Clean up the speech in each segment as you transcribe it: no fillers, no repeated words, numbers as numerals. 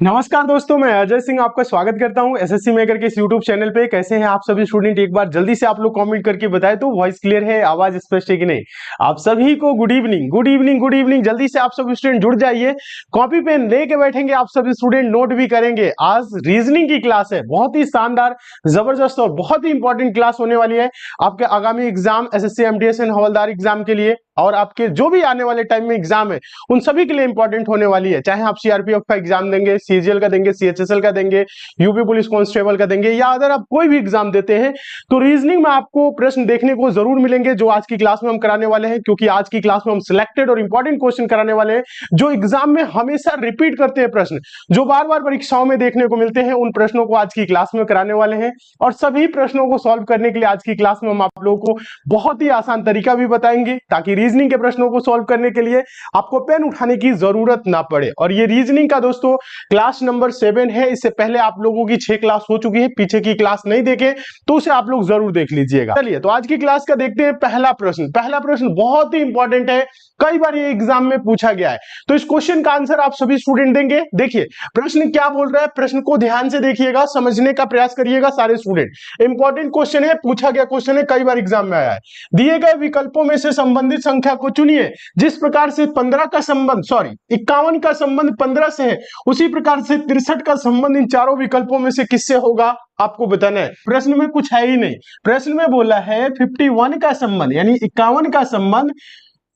नमस्कार दोस्तों, मैं अजय सिंह आपका स्वागत करता हूं एसएससी मेकर के इस यूट्यूब चैनल पे। कैसे हैं आप सभी स्टूडेंट? एक बार जल्दी से आप लोग कमेंट करके बताएं तो वॉइस क्लियर है, आवाज स्पष्ट है कि नहीं। आप सभी को good evening, good evening, good evening. जल्दी से आप सभी स्टूडेंट जुड़ जाइए, कॉपी पेन लेके बैठेंगे, आप सभी स्टूडेंट नोट भी करेंगे। आज रीजनिंग की क्लास है, बहुत ही शानदार, जबरदस्त और बहुत ही इंपॉर्टेंट क्लास होने वाली है आपके आगामी exam SSC MTS and havildar exam के लिए, और आपके जो भी आने वाले टाइम में एग्जाम है उन सभी के लिए इंपॉर्टेंट होने वाली है। चाहे आप सीआरपीएफ का एग्जाम देंगे, सीजीएल का देंगे, सीएचएसएल का देंगे, यूपी पुलिस कांस्टेबल का देंगे, या अगर आप कोई भी एग्जाम देते हैं तो रीजनिंग में आपको प्रश्न देखने को जरूर मिलेंगे जो आज की क्लास में हम कराने वाले हैं। क्योंकि आज की क्लास में हम सिलेक्टेड और इंपॉर्टेंट क्वेश्चन कराने वाले हैं जो एग्जाम में हमेशा रिपीट करते हैं, प्रश्न जो बार बार परीक्षाओं में देखने को मिलते हैं, उन प्रश्नों को आज की क्लास में कराने वाले हैं। और सभी प्रश्नों को सॉल्व करने के लिए आज की क्लास में हम आप लोगों को बहुत ही आसान तरीका भी बताएंगे ताकि रीजनिंग के प्रश्नों को सॉल्व करने के लिए आपको पेन उठाने की जरूरत ना पड़े। और ये रीजनिंग का दोस्तों क्लास नंबर 7 है। इससे पहले आप लोगों की 6 क्लास हो चुकी है, पीछे की क्लास नहीं देखे तो उसे आप लोग जरूर देख लीजिएगा। चलिए तो आज की क्लास का देखते हैं पहला प्रश्न। पहला प्रश्न बहुत ही इंपॉर्टेंट है, कई बार ये एग्जाम में पूछा गया है, तो इस क्वेश्चन का आंसर आप सभी स्टूडेंट देंगे। देखिए प्रश्न क्या बोल रहा है, प्रश्न को ध्यान से देखिएगा, समझने का प्रयास करिएगा सारे स्टूडेंट। इंपॉर्टेंट क्वेश्चन है, पूछा गया क्वेश्चन है, कई बार एग्जाम में आया है। दिए गए विकल्पों में से संबंधित संख्या को चुनिए। जिस प्रकार से 15 का संबंध 51 का संबंध 15 से है, उसी प्रकार से 63 का संबंध इन चारों विकल्पों में से किससे होगा आपको बताना है। प्रश्न में कुछ है ही नहीं, प्रश्न में बोला है 51 का संबंध यानी 51 का संबंध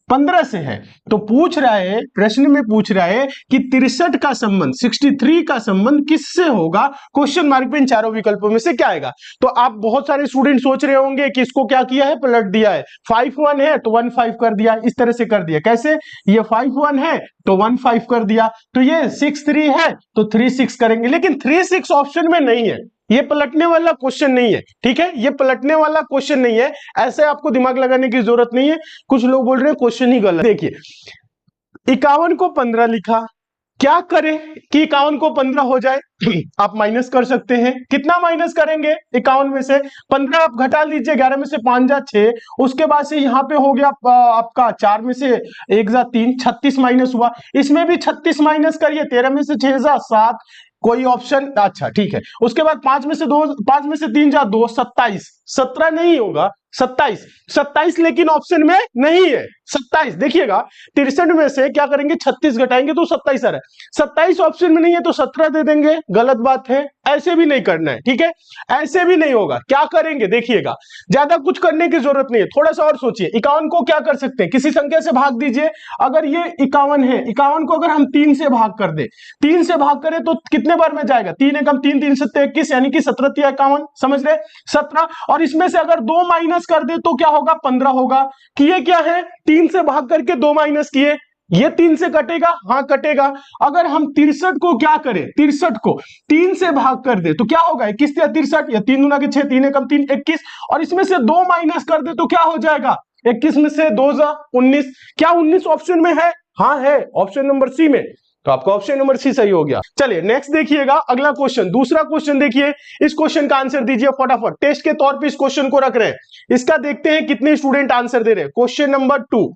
15 से है, तो पूछ रहा है, प्रश्न में पूछ रहा है कि 63 का संबंध 63 का संबंध किससे होगा, क्वेश्चन मार्क पे इन चारों विकल्पों में से क्या आएगा। तो आप बहुत सारे स्टूडेंट सोच रहे होंगे कि इसको क्या किया है, पलट दिया है। 51 है तो 15 कर दिया, इस तरह से कर दिया। कैसे, ये 51 है तो 15 कर दिया, तो ये 63 है तो 36 करेंगे। लेकिन 36 ऑप्शन में नहीं है, ये पलटने वाला क्वेश्चन नहीं है, ठीक है, ये पलटने वाला क्वेश्चन नहीं है। ऐसे आपको दिमाग लगाने की जरूरत नहीं है। कुछ लोग बोल रहे हैं क्वेश्चन ही गलत। देखिए 51 को 15 लिखा, क्या करें कि 51 को 15 हो जाए आप माइनस कर सकते हैं। कितना माइनस करेंगे 51 में से 15 आप घटा लीजिए, 11 में से 5 जा 6, उसके बाद से यहाँ पे हो गया आपका 4 में से 1 जा 3, 36 माइनस हुआ। इसमें भी 36 माइनस करिए, 13 में से 6 जा 7, कोई ऑप्शन, अच्छा ठीक है। उसके बाद 5 में से 2, 5 में से 3 जा 2, 27, 17 नहीं होगा, 27, 27 लेकिन ऑप्शन में नहीं है। 27 देखिएगा, 63 में से क्या करेंगे, 36 घटाएंगे तो 27 आ रहा है। 27 ऑप्शन में नहीं है तो 17 दे देंगे, गलत बात है। ऐसे भी नहीं करना है, ठीक है, ऐसे भी नहीं होगा। क्या करेंगे देखिएगा, ज्यादा कुछ करने की जरूरत नहीं है, थोड़ा सा और सोचिए। 51 को क्या कर सकते हैं, किसी संख्या से भाग दीजिए। अगर ये 51 है, 51 को अगर हम 3 से भाग कर दे, 3 से भाग करें तो कितने बार में जाएगा, 3 एकम 3, 3 सत्ते 21, यानी कि 17 तिया 51, समझ रहे, 17। और इसमें से अगर 2 माइनस कर दे तो क्या होगा, 15 होगा। कि ये क्या है, 3 से भाग करके 2 माइनस किए, ये 3 से कटेगा, हाँ कटेगा। अगर हम 63 को क्या करें, 63 को 3 से भाग कर दे तो क्या होगा, 21 या 63, या 3 दूना के 6, 3 एकम 3, 21। और इसमें से 2 माइनस कर दे तो क्या हो जाएगा, 21 में से 2 जा 19। क्या 19 ऑप्शन में है, हाँ है, ऑप्शन नंबर सी में। तो आपका ऑप्शन नंबर सी सही हो गया। चलिए नेक्स्ट देखिएगा, अगला क्वेश्चन, दूसरा क्वेश्चन देखिए। इस क्वेश्चन का आंसर दीजिए फटाफट, टेस्ट के तौर पे इस क्वेश्चन को रख रहे हैं। इसका देखते हैं कितने स्टूडेंट आंसर दे रहे हैं। क्वेश्चन नंबर 2,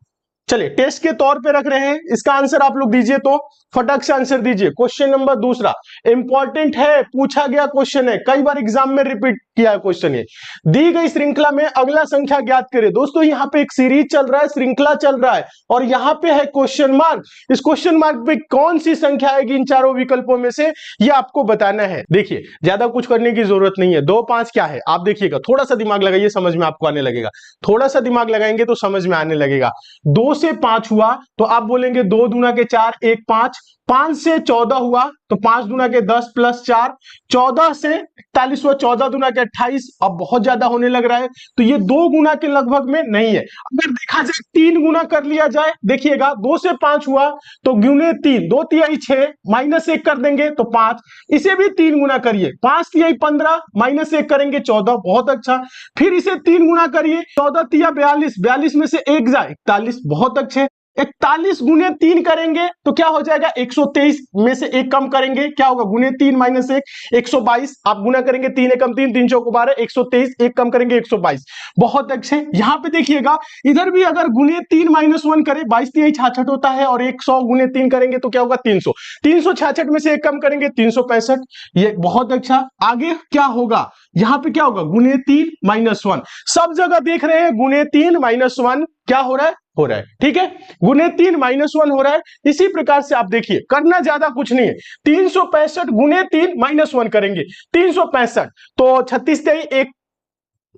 चलिए टेस्ट के तौर पे रख रहे हैं, इसका आंसर आप लोग दीजिए, तो फटक से आंसर दीजिए। क्वेश्चन नंबर दूसरा इंपॉर्टेंट है, पूछा गया क्वेश्चन है, कई बार एग्जाम में रिपीट किया है क्वेश्चन। ये दी गई श्रृंखला में अगला संख्या ज्ञात करें। दोस्तों यहाँ पे एक सीरीज चल रहा है, श्रृंखला चल रहा है, और यहाँ पे है क्वेश्चन मार्क। इस क्वेश्चन मार्क पे कौन सी संख्या आएगी इन चारों विकल्पों में से, ये आपको बताना है। देखिए ज्यादा कुछ करने की जरूरत नहीं है। 2 5 क्या है आप देखिएगा, थोड़ा सा दिमाग लगाइए, समझ में आपको आने लगेगा। थोड़ा सा दिमाग लगाएंगे तो समझ में आने लगेगा। 2 से 5 हुआ तो आप बोलेंगे 2 दूना के 4, 1 5। 5 से 14 हुआ तो 5 दूना के 10 प्लस 4, 14 से 41 हुआ, 14 दूना के 28। अब बहुत ज्यादा होने लग रहा है, तो ये 2 गुना के लगभग में नहीं है। अगर देखा जाए 3 गुना कर लिया जाए, देखिएगा 2 से 5 हुआ तो गुने 3, 2 तिहाई 6, माइनस 1 कर देंगे तो 5। इसे भी 3 गुना करिए, 5 तिहाई 15, माइनस 1 करेंगे 14, बहुत अच्छा। फिर इसे 3 गुना करिए, 14 तिया 42, 42 में से 1 जाए 41, बहुत अच्छे। 41 गुने 3 करेंगे तो क्या हो जाएगा, 123 में से एक कम करेंगे, क्या होगा, गुने 3 माइनस 1, 122। आप गुना करेंगे 3 एकम 3, 3 चौको 12, 123, एक कम करेंगे 122। बहुत अच्छे। यहां पे देखिएगा, इधर भी अगर गुने 3 माइनस 1 करें, 22 3 66 होता है, और 100 गुने 3 करेंगे तो क्या होगा, 300। 366 में से एक कम करेंगे 365। ये बहुत अच्छा। आगे क्या होगा, यहां पे क्या होगा, गुने 3 माइनस 1। सब जगह देख रहे हैं गुने 3 माइनस 1 क्या हो रहा है, हो रहा है, ठीक है, गुने 3 माइनस 1 हो रहा है। इसी प्रकार से आप देखिए, करना ज्यादा कुछ नहीं है, 365 गुने 3 माइनस 1 करेंगे, 365, तो 36 1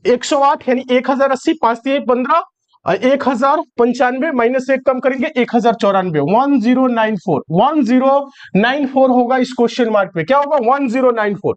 108 यानी 1080, 5 3 15, 1095 माइनस 1 कम करेंगे 1094, 1094, 1094 होगा इस क्वेश्चन मार्क में, क्या होगा, 1094।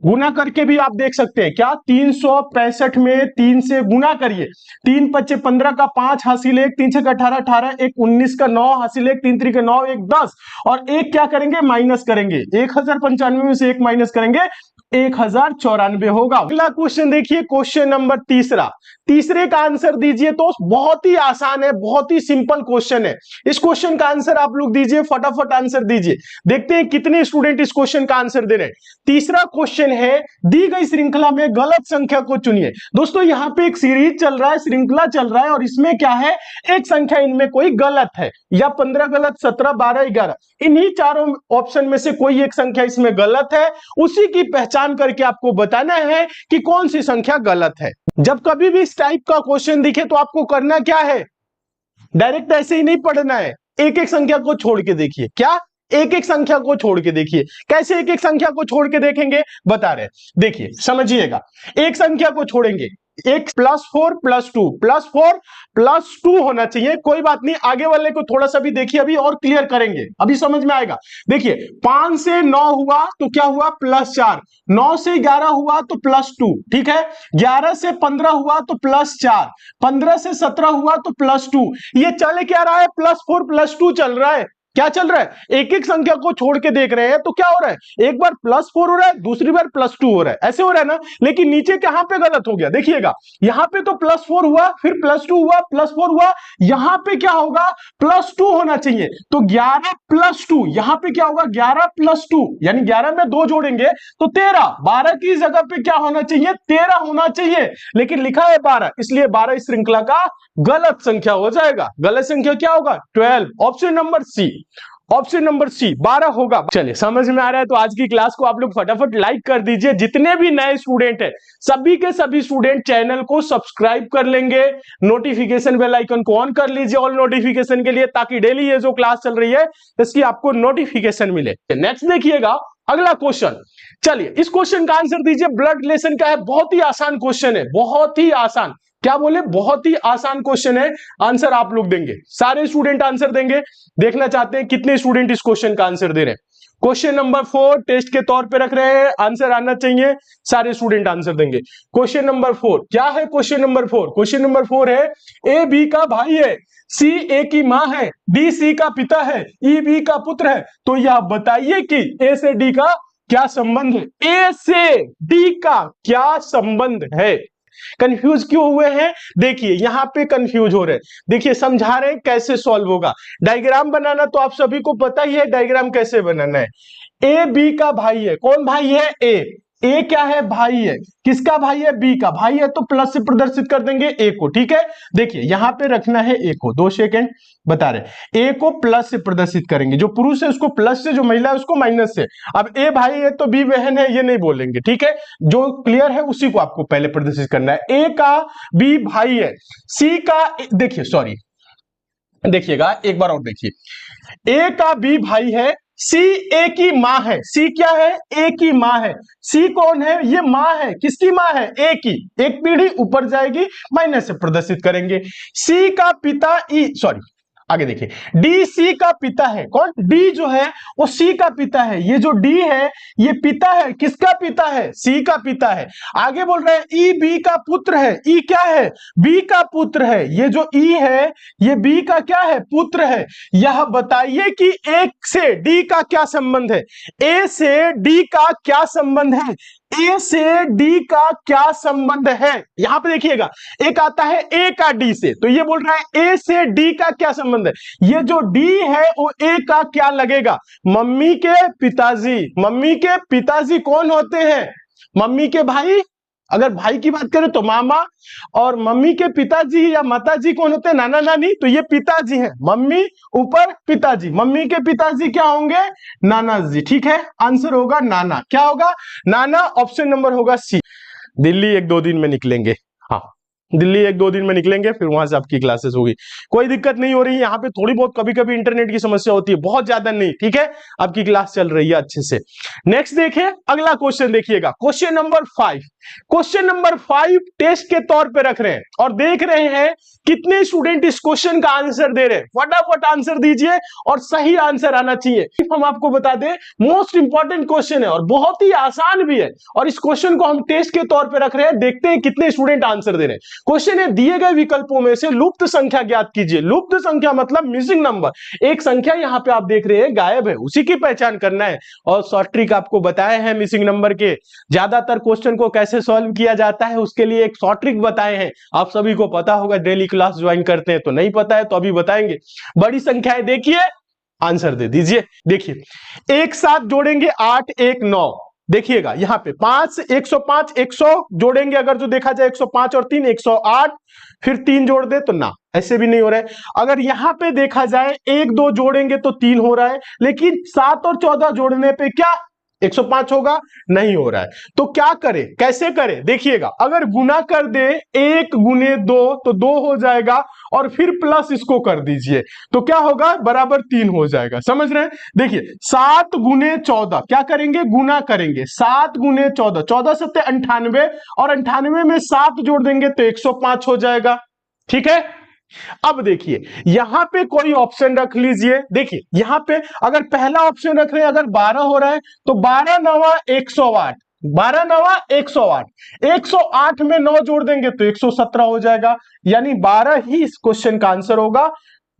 गुना करके भी आप देख सकते हैं, क्या, 365 में 3 से गुना करिए, 3 पच्चे 15 का 5 हासिल 1, 3 छक 18 18, 1 19 का 9 हासिल 1, 3 त्रिक 9, 1 10, और एक क्या करेंगे, माइनस करेंगे, 1095 में से एक माइनस करेंगे, 1094 होगा। अगला क्वेश्चन देखिए, क्वेश्चन नंबर तीसरा, तीसरे का आंसर दीजिए। तो बहुत ही आसान है, बहुत ही सिंपल क्वेश्चन है। इस क्वेश्चन का आंसर आप लोग दीजिए, फटाफट आंसर दीजिए। देखते हैं कितने स्टूडेंट इस क्वेश्चन का आंसर दे रहे हैं। तीसरा क्वेश्चन है, दी गई श्रृंखला में गलत संख्या को चुनिए। दोस्तों यहां पे एक सीरीज चल रहा है, श्रृंखला चल रहा है, और इसमें क्या है, एक संख्या इनमें कोई गलत है, या 15 गलत, 17 12 11, इन्हीं चारों ऑप्शन में से कोई एक संख्या इसमें गलत है। उसी की पहचान करके आपको बताना है कि कौन सी संख्या गलत है। जब कभी भी इस टाइप का क्वेश्चन दिखे तो आपको करना क्या है, डायरेक्ट ऐसे ही नहीं पढ़ना है, एक एक संख्या को छोड़ के देखिए। क्या, एक एक संख्या को छोड़ के देखिए। कैसे एक एक संख्या को छोड़ के देखेंगे, बता रहे, देखिए समझिएगा। एक संख्या को छोड़ेंगे, एक +4 +2 +4 +2 होना चाहिए, कोई बात नहीं, आगे वाले को थोड़ा सा भी देखिए, अभी और क्लियर करेंगे, अभी समझ में आएगा। देखिए 5 से 9 हुआ तो क्या हुआ, +4, 9 से 11 हुआ तो +2, ठीक है, 11 से 15 हुआ तो +4, 15 से 17 हुआ तो +2। ये चल क्या रहा है, +4 +2 चल रहा है। क्या चल रहा है, एक एक संख्या को छोड़ के देख रहे हैं, तो क्या हो रहा है, एक बार +4 हो रहा है, दूसरी बार +2 हो रहा है, ऐसे हो रहा है ना। लेकिन नीचे कहां पे गलत हो गया, देखिएगा, यहां पे तो +4 हुआ, फिर +2 हुआ, +4 हुआ, यहां पे क्या होगा, +2 होना चाहिए। तो 11 +2, यहां पे क्या होगा, 11 +2, यानी 11 में 2 जोड़ेंगे तो 13, 12 की जगह पे क्या होना चाहिए, 13 होना चाहिए, लेकिन लिखा है 12, इसलिए 12 इस श्रृंखला का गलत संख्या हो जाएगा। गलत संख्या क्या होगा, 12, option number C, option number C 12 होगा। चलिए समझ में आ रहा है, तो आज की क्लास को आप लोग फटाफट लाइक कर दीजिए। जितने भी नए स्टूडेंट हैं, सभी के सभी स्टूडेंट चैनल को सब्सक्राइब कर लेंगे, नोटिफिकेशन बेल आइकन को ऑन कर लीजिए ऑल नोटिफिकेशन के लिए, ताकि डेली ये जो क्लास चल रही है इसकी आपको नोटिफिकेशन मिले। नेक्स्ट देखिएगा, अगला क्वेश्चन। चलिए इस क्वेश्चन का आंसर दीजिए, ब्लड रिलेशन का है, बहुत ही आसान क्वेश्चन है, बहुत ही आसान। क्या बोले, बहुत ही आसान क्वेश्चन है, आंसर आप लोग देंगे, सारे स्टूडेंट आंसर देंगे। देखना चाहते हैं कितने स्टूडेंट इस क्वेश्चन का आंसर दे रहे हैं। क्वेश्चन नंबर 4 टेस्ट के तौर पे रख रहे हैं, आंसर आना चाहिए, सारे स्टूडेंट आंसर देंगे। क्वेश्चन नंबर 4 क्या है, क्वेश्चन नंबर 4, क्वेश्चन नंबर 4 है, ए बी का भाई है, सी ए की मां है, डी सी का पिता है, ई बी का पुत्र है, तो यह बताइए कि ए से डी का क्या संबंध है। ए से डी का क्या संबंध है। कंफ्यूज क्यों हुए हैं, देखिए यहां पे कंफ्यूज हो रहे हैं, देखिए समझा रहे हैं कैसे सॉल्व होगा। डायग्राम बनाना तो आप सभी को पता ही है, डायग्राम कैसे बनाना है। ए बी का भाई है, कौन भाई है, ए क्या है, भाई है, किसका भाई है, बी का भाई है, तो प्लस से प्रदर्शित कर देंगे ए को, ठीक है। देखिए यहां पे रखना है ए को, 2 सेकेंड बता रहे, ए को प्लस से प्रदर्शित करेंगे, जो पुरुष है उसको प्लस से, जो महिला है उसको माइनस से। अब ए भाई है तो बी बहन है, ये नहीं बोलेंगे, ठीक है, जो क्लियर है उसी को आपको पहले प्रदर्शित करना है। ए का बी भाई है, सी का, देखिए सॉरी, देखिएगा एक बार और देखिए, ए का बी भाई है, सी ए की मां है, सी क्या है, ए की मां है, सी कौन है, ये मां है, किसकी मां है, ए की, एक पीढ़ी ऊपर जाएगी, माइनस से प्रदर्शित करेंगे। सी का पिता ई, सॉरी आगे देखिए, डी सी का पिता है, कौन, डी जो है वो सी का पिता है, ये जो डी है ये पिता है, किसका पिता है, सी का पिता है। आगे बोल रहे हैं ई बी का पुत्र है, ई क्या है, बी का पुत्र है, ये जो ई है ये बी का क्या है, पुत्र है। यह बताइए कि ए से डी का क्या संबंध है, ए से डी का क्या संबंध है। ए से डी का क्या संबंध है। यहां पे देखिएगा, एक आता है ए का डी से, तो ये बोल रहा है ए से डी का क्या संबंध है। ये जो डी है वो ए का क्या लगेगा, मम्मी के पिताजी। मम्मी के पिताजी कौन होते हैं, मम्मी के भाई। अगर भाई की बात करें तो मामा, और मम्मी के पिताजी या माताजी कौन होते हैं, नाना नानी। तो ये पिताजी हैं, मम्मी ऊपर पिताजी, मम्मी के पिताजी क्या होंगे, नाना जी। ठीक है, आंसर होगा नाना। क्या होगा, नाना। ऑप्शन नंबर होगा सी। दिल्ली 1-2 दिन में निकलेंगे, हाँ दिल्ली 1-2 दिन में निकलेंगे, फिर वहां से आपकी क्लासेस होगी। कोई दिक्कत नहीं हो रही है, यहाँ पे थोड़ी बहुत कभी कभी इंटरनेट की समस्या होती है, बहुत ज्यादा नहीं। ठीक है, आपकी क्लास चल रही है अच्छे से। नेक्स्ट देखिए, अगला क्वेश्चन देखिएगा, question number 5। Question number 5 test के तौर पे रख रहे हैं और देख रहे हैं कितने स्टूडेंट इस क्वेश्चन का आंसर दे रहे हैं। फटाफट आंसर दीजिए और सही आंसर आना चाहिए। हम आपको बता दें, मोस्ट इंपॉर्टेंट क्वेश्चन है और बहुत ही आसान भी है, और इस क्वेश्चन को हम टेस्ट के तौर पे रख रहे हैं। देखते हैं कितने स्टूडेंट आंसर दे रहे हैं। क्वेश्चन है, दिए गए विकल्पों में से लुप्त संख्या ज्ञात कीजिए। लुप्त संख्या मतलब मिसिंग नंबर। एक संख्या यहां पे आप देख रहे हैं गायब है, उसी की पहचान करना है। और शॉर्ट ट्रिक आपको बताए हैं मिसिंग नंबर के, ज्यादातर क्वेश्चन को कैसे सॉल्व किया जाता है उसके लिए एक शॉर्ट ट्रिक बताए हैं। आप सभी को पता होगा, डेली क्लास ज्वाइन करते हैं, तो नहीं पता है तो अभी बताएंगे। बड़ी संख्याएं देखिए, आंसर दे दीजिए। देखिए, एक साथ जोड़ेंगे 8, 1, 9। देखिएगा यहां पे 5, 105, 100 जोड़ेंगे अगर जो देखा जाए 105 और 3, 108, फिर 3 जोड़ दे तो ना, ऐसे भी नहीं हो रहा है। अगर यहां पे देखा जाए 1, 2 जोड़ेंगे तो 3 हो रहा है, लेकिन 7 और 14 जोड़ने पे क्या 105 होगा, नहीं हो रहा है। तो क्या करें, कैसे करें, देखिएगा, अगर गुना कर दे 1 गुने 2 तो 2 हो जाएगा, और फिर प्लस इसको कर दीजिए तो क्या होगा, बराबर 3 हो जाएगा। समझ रहे हैं, देखिए 7 गुने 14 क्या करेंगे, गुना करेंगे। 7 गुने 14, 14 सत्ते 98, और 98 में 7 जोड़ देंगे तो 105 हो जाएगा। ठीक है, अब देखिए यहां पे कोई ऑप्शन रख लीजिए। देखिए यहां पे अगर पहला ऑप्शन रख रहे हैं, अगर 12 हो रहा है तो 12 9 108, 12 9 108, 108 में 9 जोड़ देंगे तो 117 हो जाएगा, यानी 12 ही इस क्वेश्चन का आंसर होगा,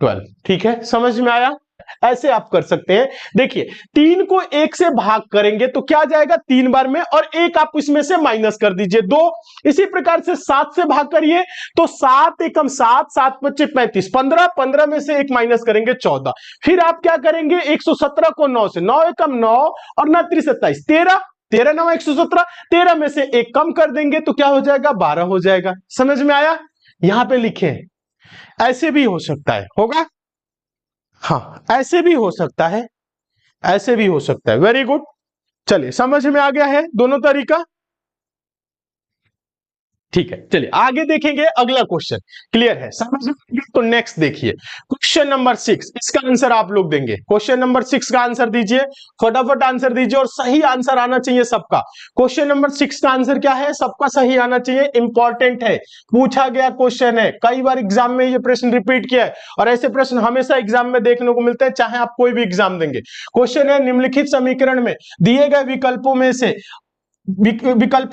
12। ठीक है, समझ में आया, ऐसे आप कर सकते हैं। देखिए 3 को 1 से भाग करेंगे तो क्या जाएगा 3 बार में, और 1 आप इसमें से माइनस कर दीजिए 2। इसी प्रकार से 7 से भाग करिए तो 7 एकम 7, 7 पच्चे 35, 15, 15 में से 1 माइनस करेंगे 14। फिर आप क्या करेंगे, 117 को 9 से, 9 एकम 9 और 9 3 27, 13, 13 9 117, 13 में से 1 कम कर देंगे तो क्या हो जाएगा, 12 हो जाएगा। समझ में आया, यहां पे लिखे, ऐसे भी हो सकता है, होगा, हाँ ऐसे भी हो सकता है, ऐसे भी हो सकता है। वेरी गुड, चलिए समझ में आ गया है दोनों तरीका। ठीक है, चलिए आगे देखेंगे अगला क्वेश्चन। क्लियर है, समझ में आ गया? तो नेक्स्ट देखिए, क्वेश्चन नंबर 6, इसका आंसर आप लोग देंगे। क्वेश्चन नंबर 6 का आंसर दीजिए, फटाफट आंसर दीजिए, और सही आंसर आना चाहिए सबका। क्वेश्चन नंबर 6 का आंसर क्या है, सबका सही आना चाहिए, इंपॉर्टेंट है, पूछा गया क्वेश्चन है, कई बार एग्जाम में ये प्रश्न रिपीट किया है, और ऐसे प्रश्न हमेशा एग्जाम में देखने को मिलते हैं, चाहे आप कोई भी एग्जाम देंगे। क्वेश्चन है, निम्नलिखित समीकरण में दिए गए विकल्पों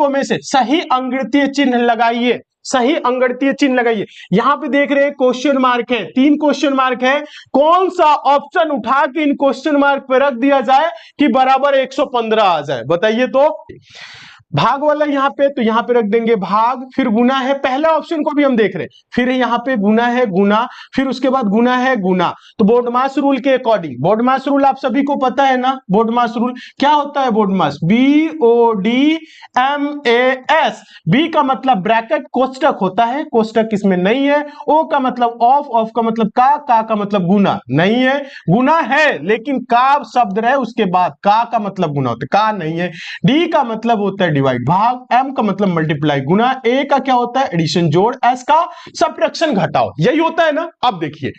में से सही अंगृतीय चिन्ह लगाइए। सही अंगृतीय चिन्ह लगाइए। यहां पे देख रहे हैं क्वेश्चन मार्क है, 3 क्वेश्चन मार्क है। कौन सा ऑप्शन उठा के इन क्वेश्चन मार्क पे रख दिया जाए कि बराबर 115 आ जाए, बताइए तो। भाग वाला यहां पे, तो यहां पे रख देंगे भाग, फिर गुना है, पहला ऑप्शन को भी हम देख रहे हैं, फिर यहां पे गुना है गुना, फिर उसके बाद गुना है गुना। तो बोर्डमास रूल के अकॉर्डिंग, बोर्डमास रूल आप सभी को पता है ना, बोर्डमास रूल क्या होता है, बोर्डमास BODMAS, बी का मतलब ब्रैकेट कोष्टक होता है, कोष्टक इसमें नहीं है। ओ का मतलब ऑफ, ऑफ का मतलब का का मतलब गुना नहीं है, गुना है लेकिन का शब्द रहे उसके बाद, का मतलब गुना होता है, का नहीं है। डी का मतलब होता है डिवाइड भाग, एम का मतलब मल्टीप्लाई गुना, ए का क्या होता है एडिशन जोड़, एस का सब्ट्रैक्शन घटाओ, यही होता है ना। अब देखिए,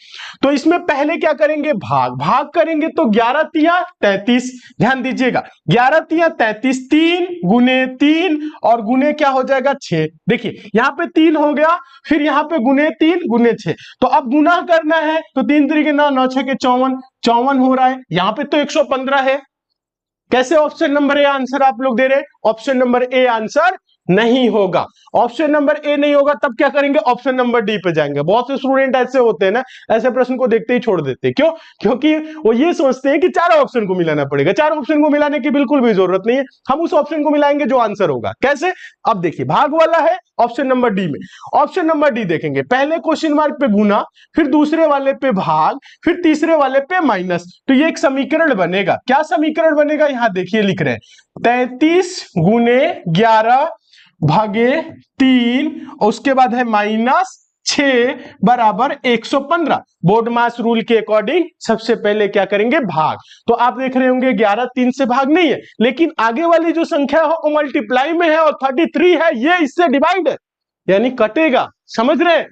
तो इसमें पहले क्या करेंगे, भाग, भाग करेंगे तो 11 तिया 33, ध्यान दीजिएगा 11 तिया 33, 3 गुने 3 और गुने क्या हो जाएगा 6। देखिए यहां पे 3 हो गया, फिर यहां पे गुने 3 गुने 6, तो अब गुना करना है तो 3 तरीके 9, 9 6 के 54, 54 हो रहा है। यहां पे तो 115 है। कैसे ऑप्शन नंबर ए आंसर आप लोग दे रहे हैं, ऑप्शन नंबर ए आंसर नहीं होगा। ऑप्शन नंबर ए नहीं होगा, तब क्या करेंगे, ऑप्शन नंबर डी पे जाएंगे। बहुत से स्टूडेंट ऐसे होते हैं ना, ऐसे प्रश्न को देखते ही छोड़ देते हैं। क्यों? क्योंकि वो ये सोचते हैं कि चारों ऑप्शन को मिलाना पड़ेगा। चारों ऑप्शन को मिलाने की बिल्कुल भी जरूरत नहीं है, हम उस ऑप्शन को मिलाएंगे जो आंसर होगा। कैसे? अब देखिए, भाग वाला है ऑप्शन नंबर डी में। ऑप्शन नंबर डी देखेंगे, पहले क्वेश्चन मार्क पे गुना, फिर दूसरे वाले पे भाग, फिर तीसरे वाले पे माइनस, तो ये एक समीकरण बनेगा। क्या समीकरण बनेगा? यहां देखिए लिख रहे हैं 33 गुने 11 भागे 3, उसके बाद है माइनस 6 बराबर 115। बोर्ड मास रूल के अकॉर्डिंग सबसे पहले क्या करेंगे, भाग। तो आप देख रहे होंगे 11 3 से भाग नहीं है, लेकिन आगे वाली जो संख्या है वो मल्टीप्लाई में है और 33 है, ये इससे डिवाइड है, यानी कटेगा। समझ रहे हैं?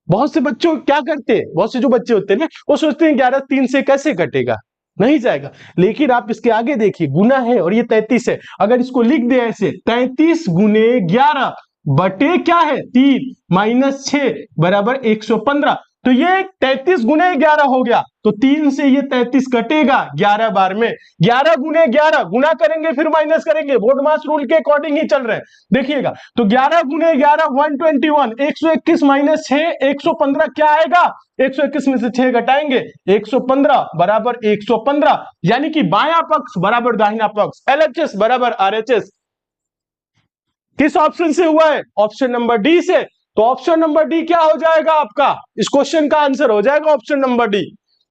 बहुत से बच्चों क्या करते हैं, बहुत से जो बच्चे होते हैं ना, वो सोचते हैं 11 3 से कैसे कटेगा, नहीं जाएगा। लेकिन आप इसके आगे देखिए, गुना है और ये 33 है, अगर इसको लिख दे ऐसे 33 गुने 11 बटे क्या है 3 माइनस 6 बराबर 115, तो ये 33 गुने 11 हो गया, तो 3 से ये 33 कटेगा 11 बार में। 11 गुने 11 गुना करेंगे फिर माइनस करेंगे, बोर्ड मास रूल के अकॉर्डिंग ही चल रहे हैं, देखिएगा। तो 11 गुने 11 121, 121 माइनस 6 115, क्या आएगा, 121 में से 6 घटाएंगे 115 बराबर 115, यानी कि बायां पक्ष बराबर दाहिना पक्ष, एलएचएस बराबर आरएचएस। किस ऑप्शन से हुआ है? ऑप्शन नंबर डी से। तो ऑप्शन नंबर डी क्या हो जाएगा आपका, इस क्वेश्चन का आंसर हो जाएगा ऑप्शन नंबर डी।